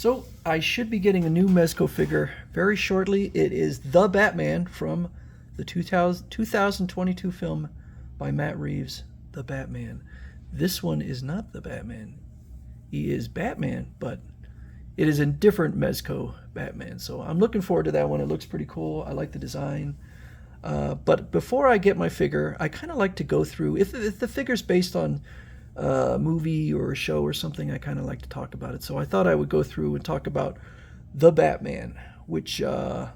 So I should be getting a new Mezco figure very shortly. It is The Batman from the 2022 film by Matt Reeves, The Batman. This one is not The Batman. He is Batman, but it is a different Mezco Batman. So I'm looking forward to that one. It looks pretty cool. I like the design. But before I get my figure, I kind of like to go through, if the figure's based on a movie or a show or something, I kind of like to talk about it. So I thought I would go through and talk about The Batman, which for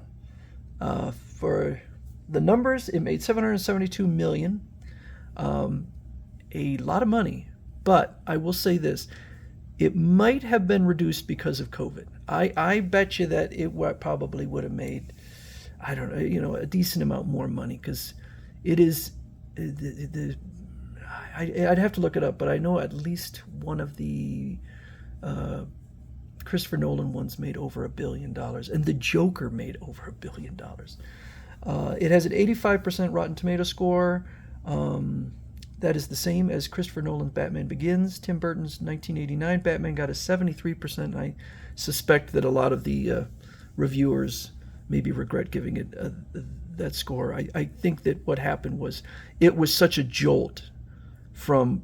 the numbers, it made 772 million, a lot of money. But I will say this, it might have been reduced because of COVID. I bet you that it probably would have made, I don't know, a decent amount more money because it is I'd have to look it up, but I know at least one of the uh, Christopher Nolan ones made over $1 billion, and The Joker made over $1 billion. It has an 85% Rotten Tomato score. That is the same as Christopher Nolan's Batman Begins. Tim Burton's 1989 Batman got a 73%. I suspect that a lot of the reviewers maybe regret giving it that score. I think that what happened was it was such a jolt from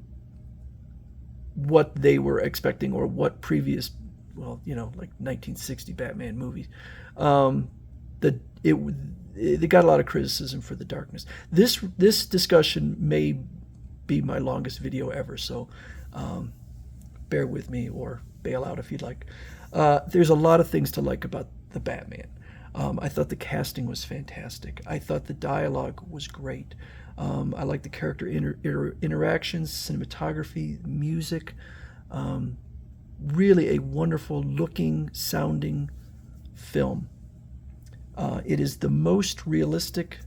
what they were expecting or what previous, well, like 1960 Batman movies. That it got a lot of criticism for the darkness. This discussion may be my longest video ever, so bear with me or bail out if you'd like. There's a lot of things to like about the Batman. I thought the casting was fantastic. I thought the dialogue was great. I like the character interactions, cinematography, music. Really a wonderful looking, sounding film. It is the most realistic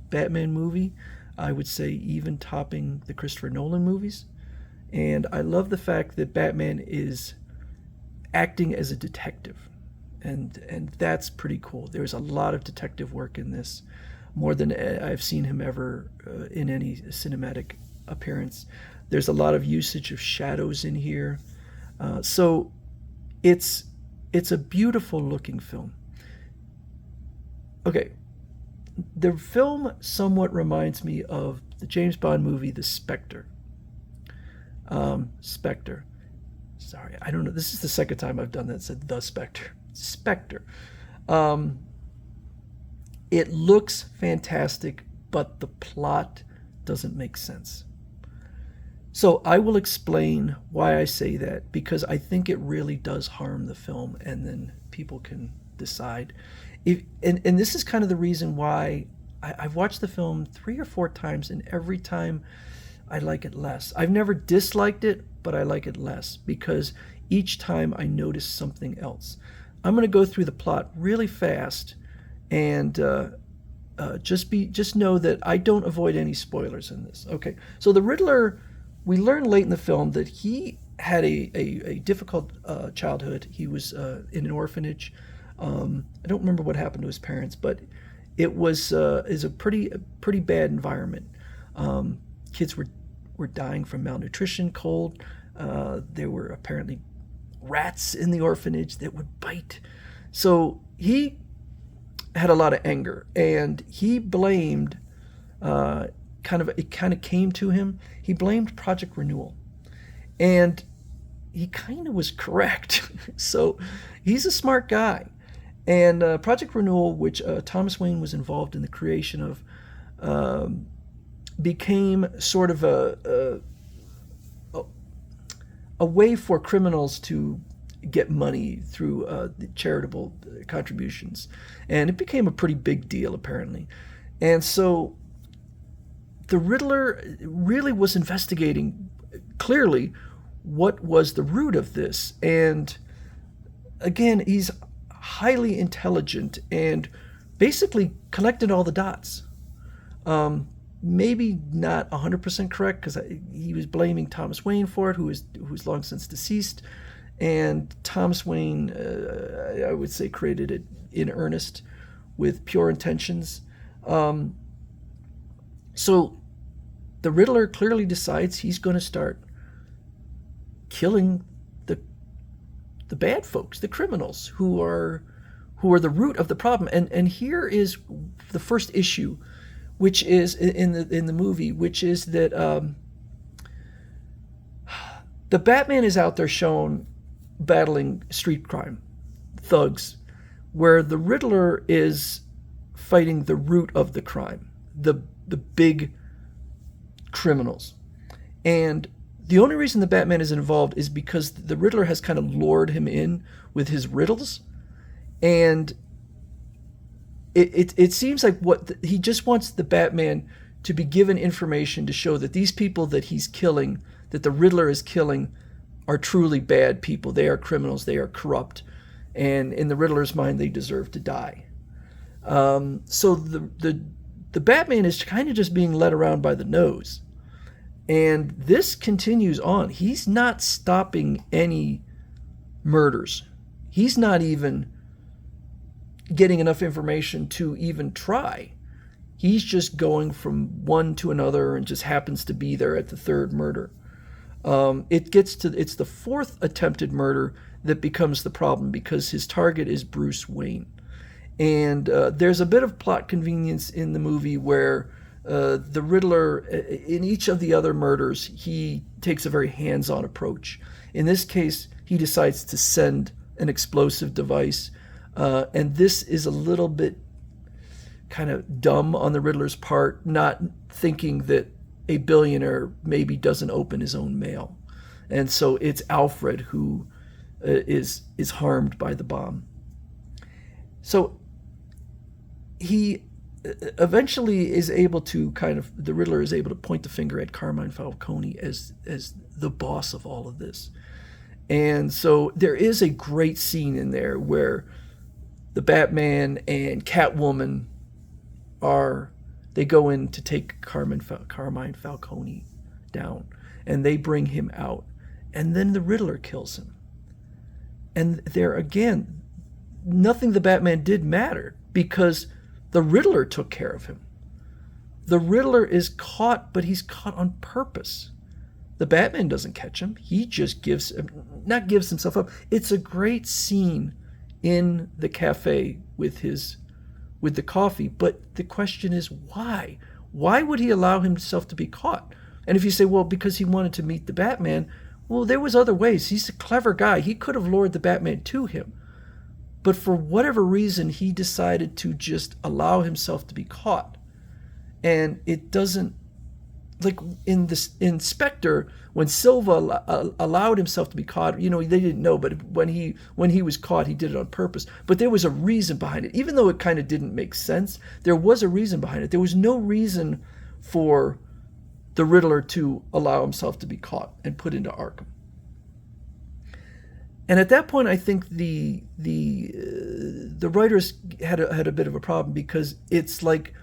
Batman movie, I would say, even topping the Christopher Nolan movies. And I love the fact that Batman is acting as a detective. And that's pretty cool. There's a lot of detective work in this, more than I've seen him ever in any cinematic appearance. There's a lot of usage of shadows in here, so it's a beautiful looking film. Okay, the film somewhat reminds me of the James Bond movie The Spectre. Spectre. Sorry, I don't know. This is the second time I've done that. Said The Spectre. Spectre. Um, it looks fantastic, but the plot doesn't make sense. So I will explain why I say that because I think it really does harm the film, and then people can decide. And this is kind of the reason why I've watched the film 3 or 4 times, and every time I like it less. I've never disliked it, but I like it less because each time I notice something else. I'm going to go through the plot really fast, and just know that I don't avoid any spoilers in this. Okay, so the Riddler, we learn late in the film that he had a difficult childhood. He was in an orphanage. I don't remember what happened to his parents, but it was is a pretty bad environment. Kids were dying from malnutrition, cold. There were apparently rats in the orphanage that would bite. So he had a lot of anger, and he blamed it kind of came to him. He blamed Project Renewal, and he kind of was correct. So he's a smart guy, and Project Renewal, which Thomas Wayne was involved in the creation of, became sort of a way for criminals to get money through the charitable contributions, and it became a pretty big deal apparently. And so the Riddler really was investigating clearly what was the root of this. And again, he's highly intelligent and basically collected all the dots. Maybe not 100% correct because he was blaming Thomas Wayne for it, who's long since deceased. And Thomas Wayne, I would say, created it in earnest with pure intentions. So the Riddler clearly decides he's going to start killing the the bad folks, the criminals who are the root of the problem. And here is the first issue, which is in the movie, which is that the Batman is out there shown battling street crime, thugs, where the Riddler is fighting the root of the crime, the big criminals. And the only reason the Batman is involved is because the Riddler has kind of lured him in with his riddles. And it seems like he just wants the Batman to be given information to show that these people that he's killing, that the Riddler is killing, are truly bad people. They are criminals. They are corrupt. And in the Riddler's mind, they deserve to die. So the Batman is kind of just being led around by the nose. And this continues on. He's not stopping any murders. He's not even getting enough information to even try. He's just going from one to another and just happens to be there at the third murder. It's the fourth attempted murder that becomes the problem because his target is Bruce Wayne. And there's a bit of plot convenience in the movie where the Riddler, in each of the other murders, he takes a very hands-on approach. In this case, he decides to send an explosive device, and this is a little bit kind of dumb on the Riddler's part, not thinking that a billionaire maybe doesn't open his own mail. And so it's Alfred who is harmed by the bomb. So he eventually is able to the Riddler is able to point the finger at Carmine Falcone as the boss of all of this. And so there is a great scene in there where the Batman and Catwoman they go in to take Carmine Falcone down, and they bring him out, and then the Riddler kills him. And there again, nothing the Batman did mattered because the Riddler took care of him. The Riddler is caught, but he's caught on purpose. The Batman doesn't catch him. He just gives himself up. It's a great scene in the cafe with the coffee, but the question is why? Why would he allow himself to be caught? And if you say, well, because he wanted to meet the Batman, well, there was other ways. He's a clever guy. He could have lured the Batman to him. But for whatever reason, he decided to just allow himself to be caught. And it doesn't, like in Spectre, when Silva allowed himself to be caught, they didn't know, but when he was caught, he did it on purpose. But there was a reason behind it. Even though it kind of didn't make sense, there was a reason behind it. There was no reason for the Riddler to allow himself to be caught and put into Arkham. And at that point, I think the writers had a bit of a problem because it's like,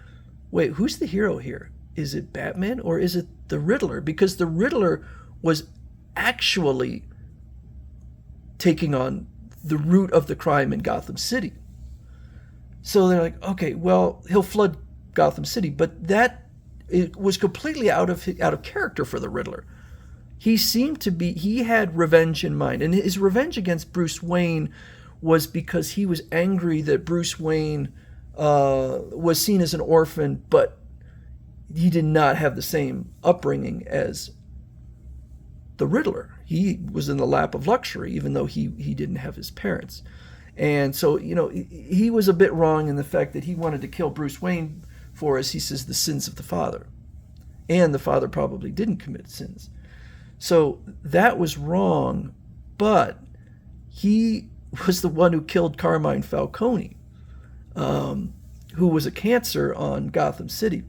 wait, who's the hero here? Is it Batman or is it the Riddler? Because the Riddler was actually taking on the root of the crime in Gotham City. So they're like, okay, well, he'll flood Gotham City, but it was completely out of character for the Riddler. He had revenge in mind, and his revenge against Bruce Wayne was because he was angry that Bruce Wayne was seen as an orphan, but he did not have the same upbringing as the Riddler. He was in the lap of luxury, even though he didn't have his parents. And so, he was a bit wrong in the fact that he wanted to kill Bruce Wayne for, as he says, the sins of the father. And the father probably didn't commit sins. So that was wrong, but he was the one who killed Carmine Falcone, who was a cancer on Gotham City.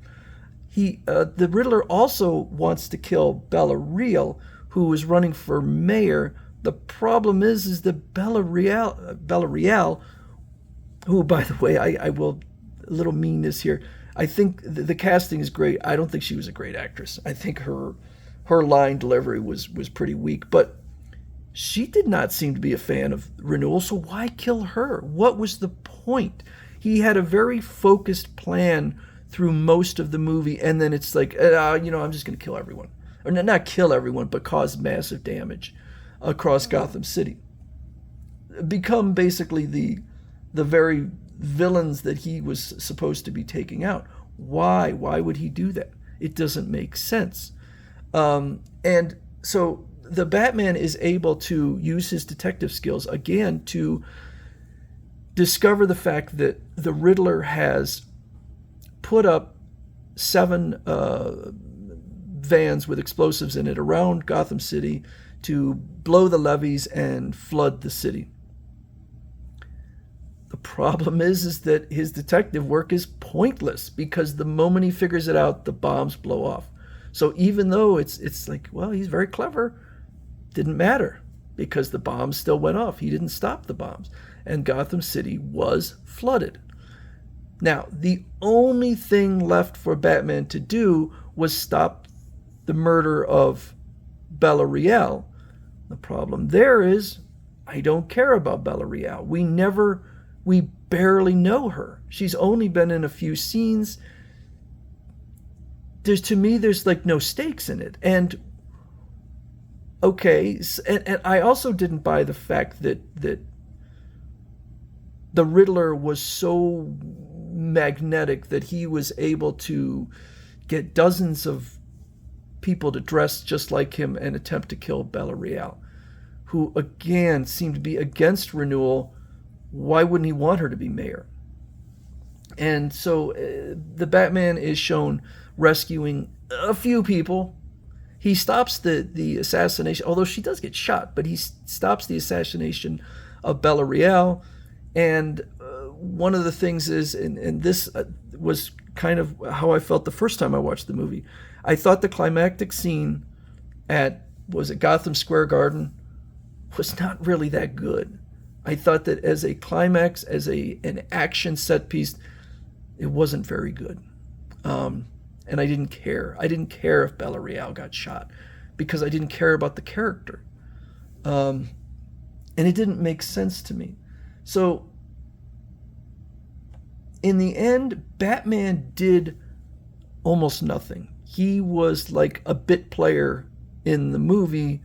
The Riddler also wants to kill Bella Real, who was running for mayor. The problem is that Bella Real, who, by the way, I will, a little meanness here, I think the casting is great. I don't think she was a great actress. I think her line delivery was pretty weak, but she did not seem to be a fan of renewal, so why kill her? What was the point? He had a very focused plan through most of the movie, and then it's like, I'm just going to kill everyone. Or not kill everyone, but cause massive damage across Gotham City. become basically the very villains that he was supposed to be taking out. Why? Why would he do that? It doesn't make sense. And so the Batman is able to use his detective skills again to discover the fact that the Riddler has put up 7 vans with explosives in it around Gotham City to blow the levees and flood the city. The problem is that his detective work is pointless because the moment he figures it out, the bombs blow off. So even though it's like, well, he's very clever, didn't matter because the bombs still went off. He didn't stop the bombs. And Gotham City was flooded. Now, the only thing left for Batman to do was stop the murder of Bella Real. The problem there is, I don't care about Bella Real. We barely know her. She's only been in a few scenes. To me, there's like no stakes in it. And okay, and I also didn't buy the fact that the Riddler was so magnetic that he was able to get dozens of people to dress just like him and attempt to kill Bella Real, who again seemed to be against renewal. Why wouldn't he want her to be mayor? And so the Batman is shown rescuing a few people. He stops the assassination, although she does get shot, but he stops the assassination of Bella Real. And one of the things is, and this was kind of how I felt the first time I watched the movie, I thought the climactic scene at, was it Gotham Square Garden, was not really that good. I thought that as a climax, as an action set piece, it wasn't very good. And I didn't care. I didn't care if Bella Real got shot because I didn't care about the character. And it didn't make sense to me. So in the end, Batman did almost nothing. He was like a bit player in the movie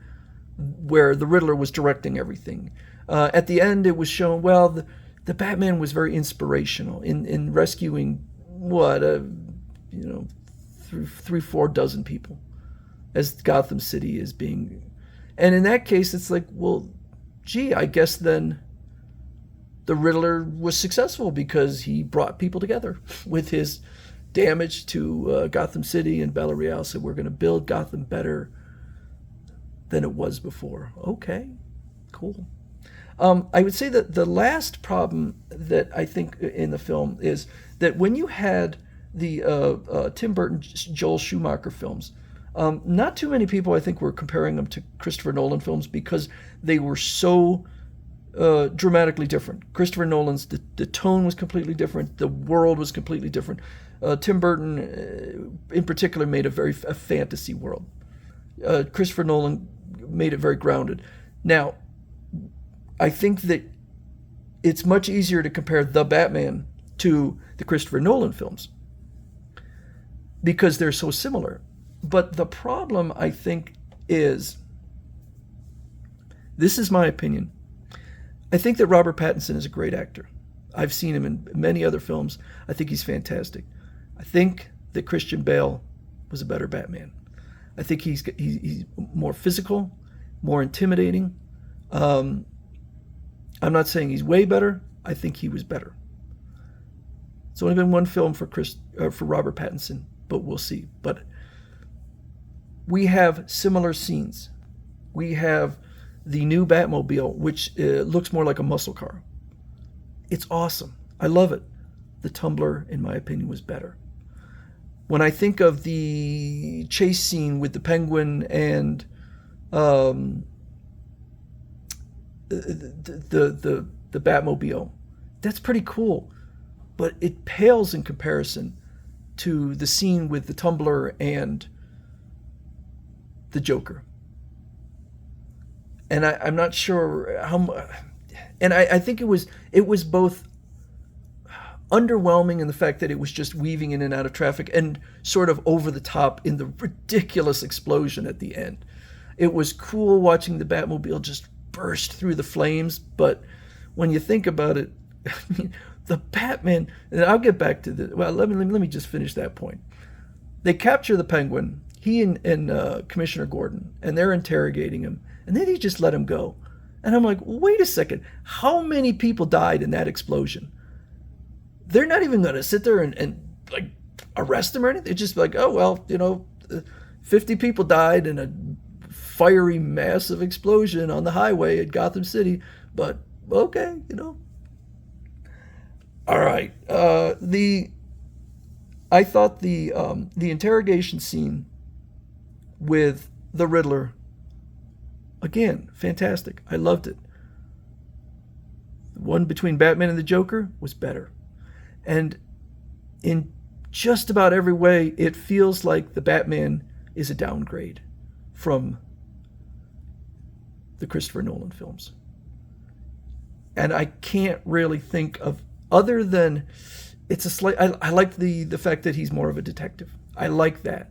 where the Riddler was directing everything. At the end, it was shown, well, the Batman was very inspirational in rescuing, three, 4 dozen people as Gotham City is being. And in that case, it's like, well, gee, I guess then the Riddler was successful because he brought people together with his damage to Gotham City, and Bella Real said, we're going to build Gotham better than it was before. Okay, cool. I would say that the last problem that I think in the film is that when you had the Tim Burton, Joel Schumacher films, not too many people I think were comparing them to Christopher Nolan films because they were so dramatically different. Christopher Nolan's, the tone was completely different. The world was completely different. Tim Burton, in particular, made a fantasy world. Christopher Nolan made it very grounded. Now, I think that it's much easier to compare The Batman to the Christopher Nolan films because they're so similar. But the problem, I think, is, this is my opinion, I think that Robert Pattinson is a great actor. I've seen him in many other films. I think he's fantastic. I think that Christian Bale was a better Batman. I think he's more physical, more intimidating. I'm not saying he's way better. I think he was better. It's only been one film for Robert Pattinson, but we'll see. But we have similar scenes. We have the new Batmobile, which looks more like a muscle car. It's awesome. I love it. The Tumbler, in my opinion, was better. When I think of the chase scene with the Penguin and the Batmobile, that's pretty cool, but it pales in comparison to the scene with the Tumbler and the Joker. And I'm not sure how much, and I think it was both underwhelming in the fact that it was just weaving in and out of traffic and sort of over the top in the ridiculous explosion at the end. It was cool watching the Batmobile just burst through the flames, but when you think about it, I mean, the Batman, and I'll get back to the, well, let me just finish that point. They capture the Penguin, he and Commissioner Gordon, and they're interrogating him, and then he just let him go. And I'm like, wait a second, how many people died in that explosion? They're not even going to sit there and like arrest him or anything. They're just like, oh, well, 50 people died in a fiery, massive explosion on the highway at Gotham City, but okay. All right. I thought the interrogation scene with the Riddler, again, fantastic. I loved it. The one between Batman and the Joker was better. And in just about every way, it feels like the Batman is a downgrade from the Christopher Nolan films. And I can't really think of, other than it's a slight, I like the fact that he's more of a detective. I like that.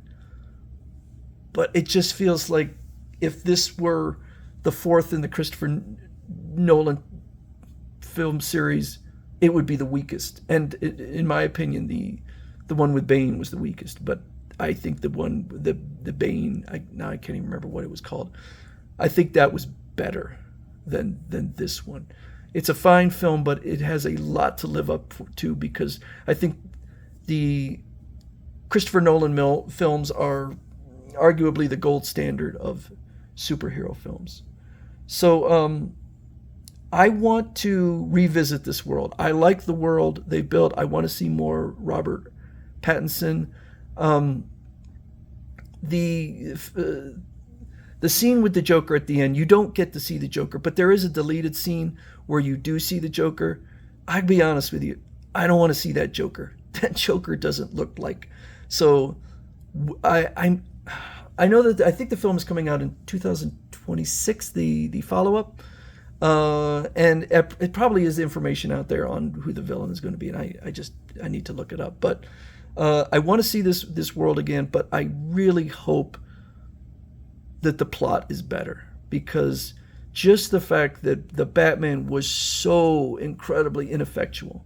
But it just feels like if this were the fourth in the Christopher Nolan film series, it would be the weakest. And in my opinion, the one with Bane was the weakest. But I think the Bane, now I can't even remember what it was called. I think that was better than this one. It's a fine film, but it has a lot to live up to, because I think the Christopher Nolan films are arguably the gold standard of superhero films. So I want to revisit this world. I like the world they built. I want to see more Robert Pattinson. The scene with the Joker at the end, you don't get to see the Joker, but there is a deleted scene where you do see the Joker. I'd be honest with you, I don't want to see that Joker. That Joker doesn't look like. So I know that I think the film is coming out in 2026, the follow-up, and it probably is information out there on who the villain is going to be, and I need to look it up. But I want to see this world again, but I really hope that the plot is better, because just the fact that the Batman was so incredibly ineffectual,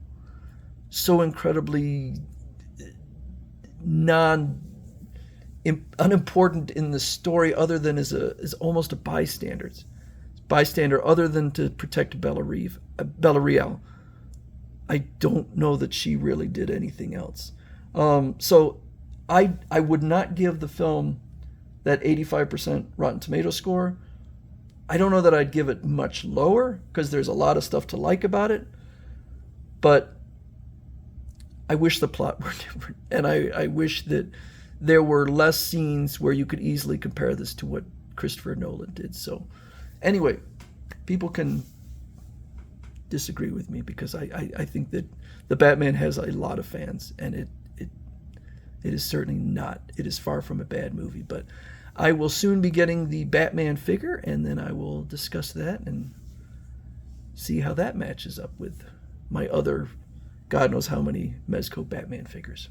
so incredibly unimportant in the story, other than as almost a bystander, other than to protect Bella Real. I don't know that she really did anything else. So I would not give the film that 85% Rotten Tomato score. I don't know that I'd give it much lower, because there's a lot of stuff to like about it. But I wish the plot were different. And I wish that there were less scenes where you could easily compare this to what Christopher Nolan did. So anyway, people can disagree with me, because I think that the Batman has a lot of fans, and it is certainly not. It is far from a bad movie. But I will soon be getting the Batman figure, and then I will discuss that and see how that matches up with my other God knows how many Mezco Batman figures.